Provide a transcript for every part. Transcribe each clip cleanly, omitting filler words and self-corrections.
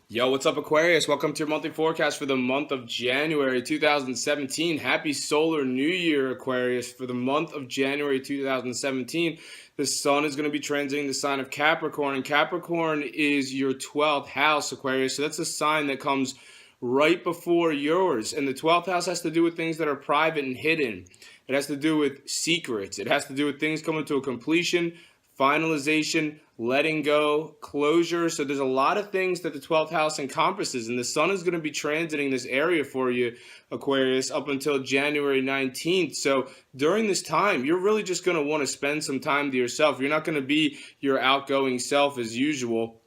Yo, what's up, Aquarius? Welcome to your monthly forecast for the month of January 2017. Happy Solar New Year, Aquarius. For the month of January 2017, the sun is going to be transiting the sign of Capricorn, and Capricorn is your 12th house, Aquarius. So that's a sign that comes right before yours. And the 12th house has to do with things that are private and hidden. It has to do with secrets. It has to do with things coming to a completion, finalization, letting go, closure. So there's a lot of things that the 12th house encompasses, and the sun is going to be transiting this area for you, Aquarius, up until January 19th. So during this time, you're really just going to want to spend some time to yourself. You're not going to be your outgoing self as usual.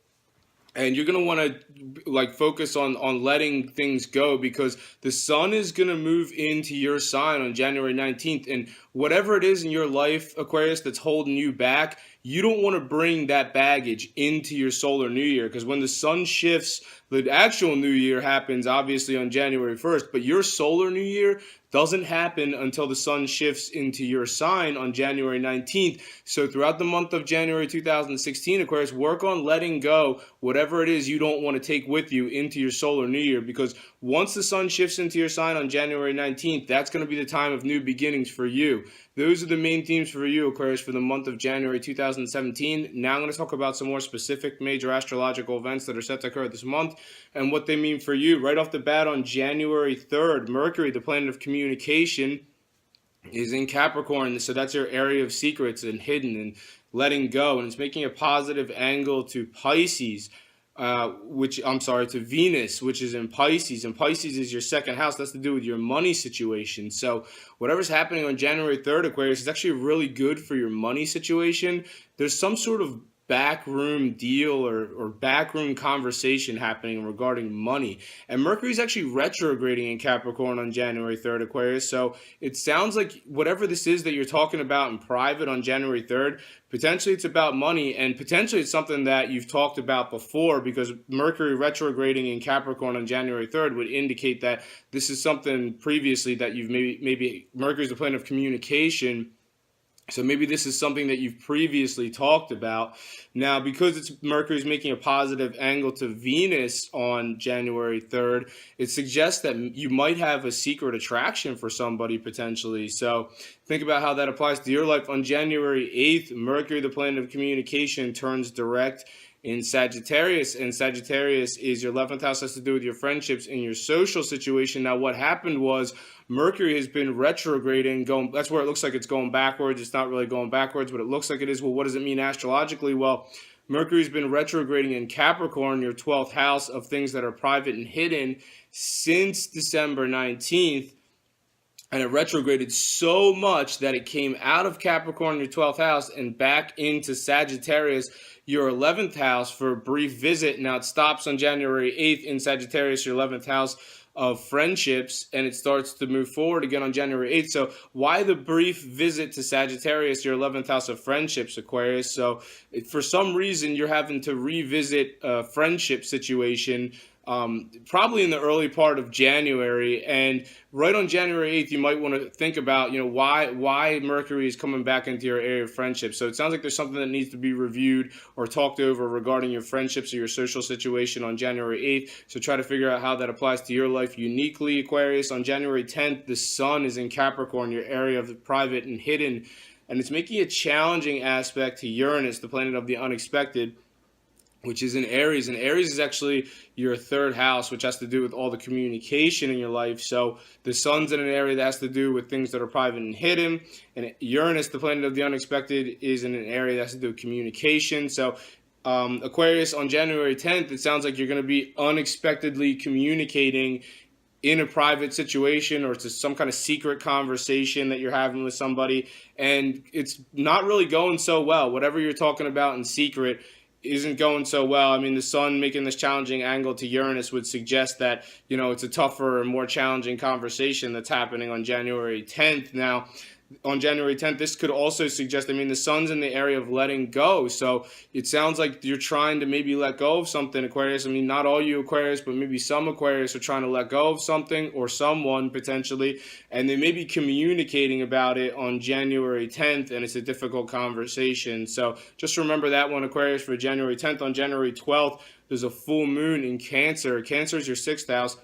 And you're going to want to focus on letting things go, because the sun is going to move into your sign on January 19th. And whatever it is in your life, Aquarius, that's holding you back, you don't want to bring that baggage into your solar new year, because when the sun shifts, the actual new year happens obviously on January 1st, but your solar new year doesn't happen until the sun shifts into your sign on January 19th. So throughout the month of January 2016, Aquarius, work on letting go whatever it is you don't want to take with you into your solar new year, because once the sun shifts into your sign on January 19th, that's going to be the time of new beginnings for you. Those are the main themes for you, Aquarius, for the month of January 2017. Now I'm going to talk about some more specific major astrological events that are set to occur this month and what they mean for you. Right off the bat, on January 3rd, Mercury, the planet of communication, is in Capricorn. So that's your area of secrets and hidden and letting go. And it's making a positive angle to Pisces, to Venus, which is in Pisces. And Pisces is your second house. That's to do with your money situation. So whatever's happening on January 3rd, Aquarius, is actually really good for your money situation. There's some sort of backroom deal or backroom conversation happening regarding money. And Mercury's actually retrograding in Capricorn on January 3rd, Aquarius. So it sounds like whatever this is that you're talking about in private on January 3rd, potentially it's about money, and potentially it's something that you've talked about before, because Mercury retrograding in Capricorn on January 3rd would indicate that this is something previously that you've maybe Mercury's the planet of communication. So maybe this is something that you've previously talked about. Now, because Mercury's making a positive angle to Venus on January 3rd, it suggests that you might have a secret attraction for somebody potentially. So think about how that applies to your life. On January 8th, Mercury, the planet of communication, turns direct in Sagittarius, and Sagittarius is your 11th house, has to do with your friendships and your social situation. Now, what happened was Mercury has been retrograding, that's where it looks like it's going backwards. It's not really going backwards, but it looks like it is. Well, what does it mean astrologically? Well, Mercury's been retrograding in Capricorn, your 12th house of things that are private and hidden, since December 19th. And it retrograded so much that it came out of Capricorn, your 12th house, and back into Sagittarius, your 11th house, for a brief visit. Now it stops on January 8th in Sagittarius, your 11th house of friendships, and it starts to move forward again on January 8th. So why the brief visit to Sagittarius, your 11th house of friendships, Aquarius? So for some reason, you're having to revisit a friendship situation, probably in the early part of January. And right on January 8th, you might want to think about, why Mercury is coming back into your area of friendship. So it sounds like there's something that needs to be reviewed or talked over regarding your friendships or your social situation on January 8th. So try to figure out how that applies to your life uniquely, Aquarius. On January 10th, the sun is in Capricorn, your area of the private and hidden, and it's making a challenging aspect to Uranus, the planet of the unexpected, which is in Aries. And Aries is actually your third house, which has to do with all the communication in your life. So the sun's in an area that has to do with things that are private and hidden. And Uranus, the planet of the unexpected, is in an area that has to do with communication. So Aquarius, on January 10th, it sounds like you're going to be unexpectedly communicating in a private situation, or to some kind of secret conversation that you're having with somebody. And it's not really going so well. Whatever you're talking about in secret isn't going so well. I mean, the sun making this challenging angle to Uranus would suggest that, it's a tougher and more challenging conversation that's happening on January 10th. Now, on January 10th, this could also suggest, I mean, the sun's in the area of letting go. So it sounds like you're trying to maybe let go of something, Aquarius. I mean, not all you Aquarius, but maybe some Aquarius are trying to let go of something or someone potentially, and they may be communicating about it on January 10th, and it's a difficult conversation. So just remember that one, Aquarius, for January 10th. On January 12th, there's a full moon in Cancer. Cancer is your sixth house.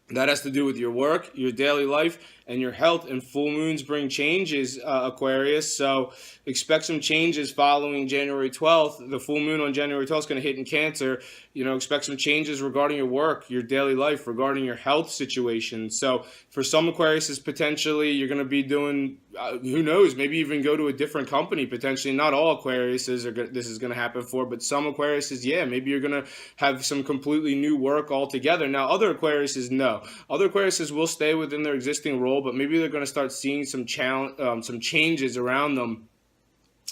That has to do with your work, your daily life, and your health. And full moons bring changes, Aquarius. So expect some changes following January 12th. The full moon on January 12th is going to hit in Cancer. Expect some changes regarding your work, your daily life, regarding your health situation. So for some Aquariuses, potentially you're going to be doing, who knows, maybe even go to a different company potentially. Not all Aquariuses this is going to happen for, but some Aquariuses, yeah, maybe you're going to have some completely new work altogether. Now, other Aquariuses, no. Other Aquariuses will stay within their existing role, but maybe they're going to start seeing some changes around them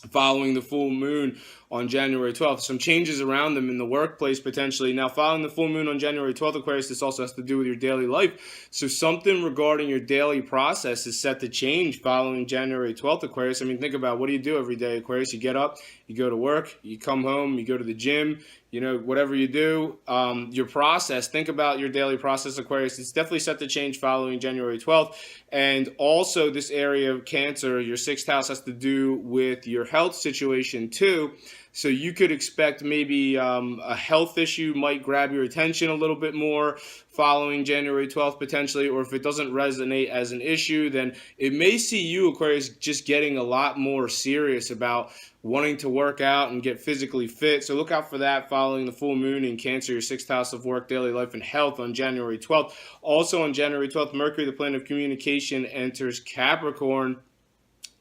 following the full moon on January 12th. Some changes around them in the workplace potentially. Now, following the full moon on January 12th, Aquarius, this also has to do with your daily life. So something regarding your daily process is set to change following January 12th, Aquarius. I mean, think about, what do you do every day, Aquarius? You get up, you go to work, you come home, you go to the gym, whatever you do, your process, think about your daily process, Aquarius. It's definitely set to change following January 12th. And also this area of Cancer, your sixth house, has to do with your health situation too. So you could expect maybe a health issue might grab your attention a little bit more following January 12th potentially, or if it doesn't resonate as an issue, then it may see you, Aquarius, just getting a lot more serious about wanting to work out and get physically fit. So look out for that following the full moon in Cancer, your sixth house of work, daily life, and health on January 12th. Also on January 12th, Mercury, the planet of communication, enters Capricorn.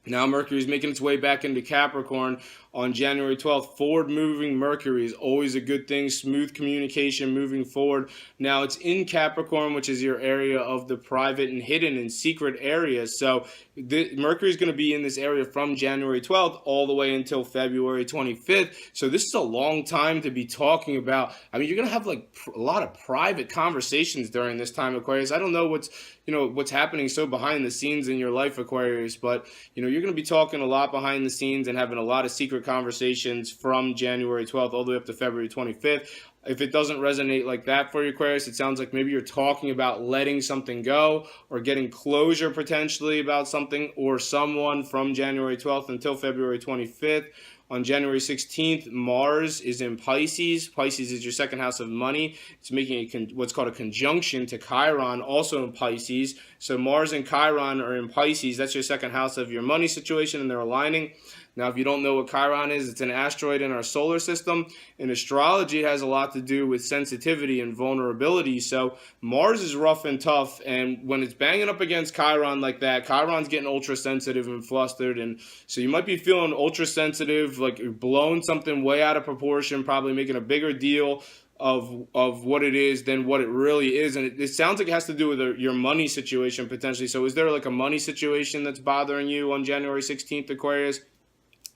Now Mercury is making its way back into Capricorn on January 12th. Forward-moving Mercury is always a good thing. Smooth communication moving forward. Now it's in Capricorn, which is your area of the private and hidden and secret areas. So Mercury is going to be in this area from January 12th all the way until February 25th. So this is a long time to be talking about. I mean, you're going to have like a lot of private conversations during this time, Aquarius. I don't know what's happening so behind the scenes in your life, Aquarius, but you're going to be talking a lot behind the scenes and having a lot of secret conversations from January 12th all the way up to February 25th. If it doesn't resonate like that for you, Aquarius, it sounds like maybe you're talking about letting something go or getting closure potentially about something or someone from January 12th until February 25th. On January 16th, Mars is in Pisces. Pisces is your second house of money. It's making what's called a conjunction to Chiron, also in Pisces. So Mars and Chiron are in Pisces. That's your second house of your money situation, and they're aligning. Now, if you don't know what Chiron is, it's an asteroid in our solar system. In astrology, it has a lot to do with sensitivity and vulnerability. So Mars is rough and tough, and when it's banging up against Chiron like that, Chiron's getting ultra sensitive and flustered, and so you might be feeling ultra sensitive, like you're blowing something way out of proportion, probably making a bigger deal of what it is than what it really is. And it sounds like it has to do with your money situation potentially. So is there like a money situation that's bothering you on January 16th, Aquarius?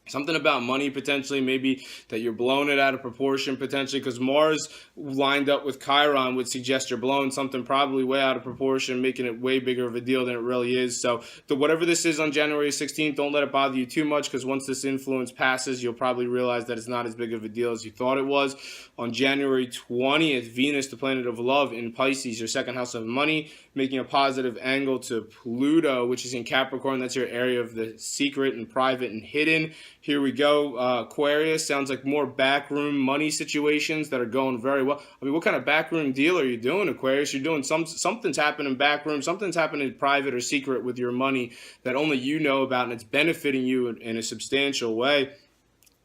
Something about money potentially, maybe that you're blowing it out of proportion potentially, because Mars lined up with Chiron would suggest you're blowing something probably way out of proportion, making it way bigger of a deal than it really is. So whatever this is on January 16th, don't let it bother you too much, because once this influence passes, you'll probably realize that it's not as big of a deal as you thought it was. On January 20th, Venus, the planet of love, in Pisces, your second house of money, making a positive angle to Pluto, which is in Capricorn. That's your area of the secret and private and hidden. Here we go. Aquarius, sounds like more backroom money situations that are going very well. I mean, what kind of backroom deal are you doing, Aquarius? You're doing something's happening backroom, something's happening private or secret with your money that only you know about, and it's benefiting you in a substantial way.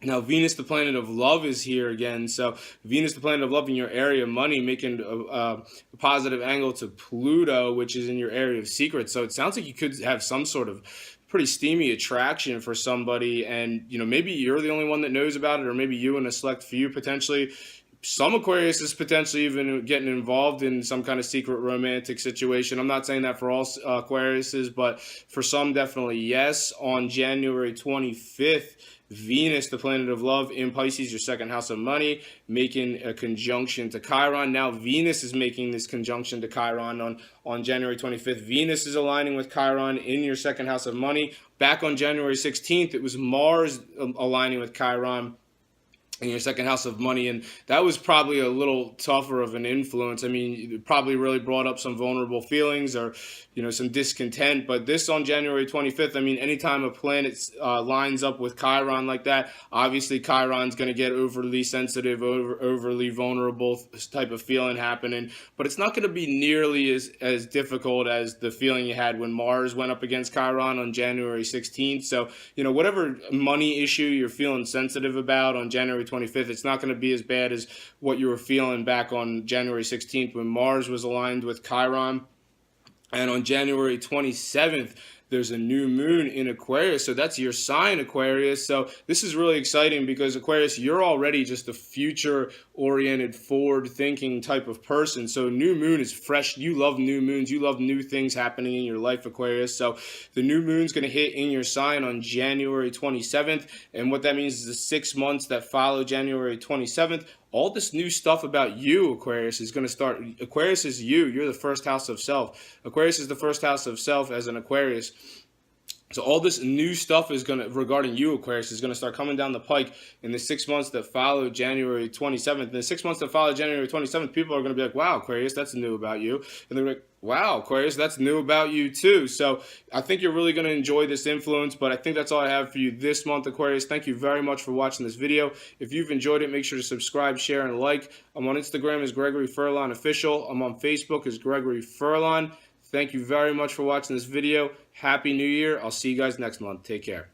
Now, Venus, the planet of love, is here again. So Venus, the planet of love, in your area of money, making a positive angle to Pluto, which is in your area of secrets. So it sounds like you could have some sort of pretty steamy attraction for somebody, and maybe you're the only one that knows about it, or maybe you and a select few potentially. some Aquarius is potentially even getting involved in some kind of secret romantic situation. I'm not saying that for all Aquariuses, but for some, definitely yes. On January 25th, Venus, the planet of love, in Pisces, your second house of money, making a conjunction to Chiron. Now Venus is making this conjunction to Chiron on January 25th. Venus is aligning with Chiron in your second house of money. Back on January 16th, it was Mars aligning with Chiron in your second house of money, and that was probably a little tougher of an influence. I mean, it probably really brought up some vulnerable feelings or, some discontent. But this on January 25th, I mean, anytime a planet lines up with Chiron like that, obviously Chiron's going to get overly sensitive, overly vulnerable type of feeling happening. But it's not going to be nearly as difficult as the feeling you had when Mars went up against Chiron on January 16th. So, whatever money issue you're feeling sensitive about on January 25th, it's not going to be as bad as what you were feeling back on January 16th when Mars was aligned with Chiron. And on January 27th, there's a new moon in Aquarius. So that's your sign, Aquarius. So this is really exciting because Aquarius, you're already just a future-oriented, forward-thinking type of person. So new moon is fresh. You love new moons. You love new things happening in your life, Aquarius. So the new moon's going to hit in your sign on January 27th. And what that means is the 6 months that follow January 27th, all this new stuff about you, Aquarius, is going to start. Aquarius is you. You're the first house of self. Aquarius is the first house of self as an Aquarius. So all this new stuff is regarding you, Aquarius, is going to start coming down the pike in the 6 months that follow January 27th. In the 6 months that follow January 27th, people are going to be like, wow, Aquarius, that's new about you. And they're like, wow, Aquarius, that's new about you too. So I think you're really going to enjoy this influence, but I think that's all I have for you this month, Aquarius. Thank you very much for watching this video. If you've enjoyed it, make sure to subscribe, share, and like. I'm on Instagram as Gregory Furlan Official. I'm on Facebook as Gregory Furlan. Thank you very much for watching this video. Happy New Year. I'll see you guys next month. Take care.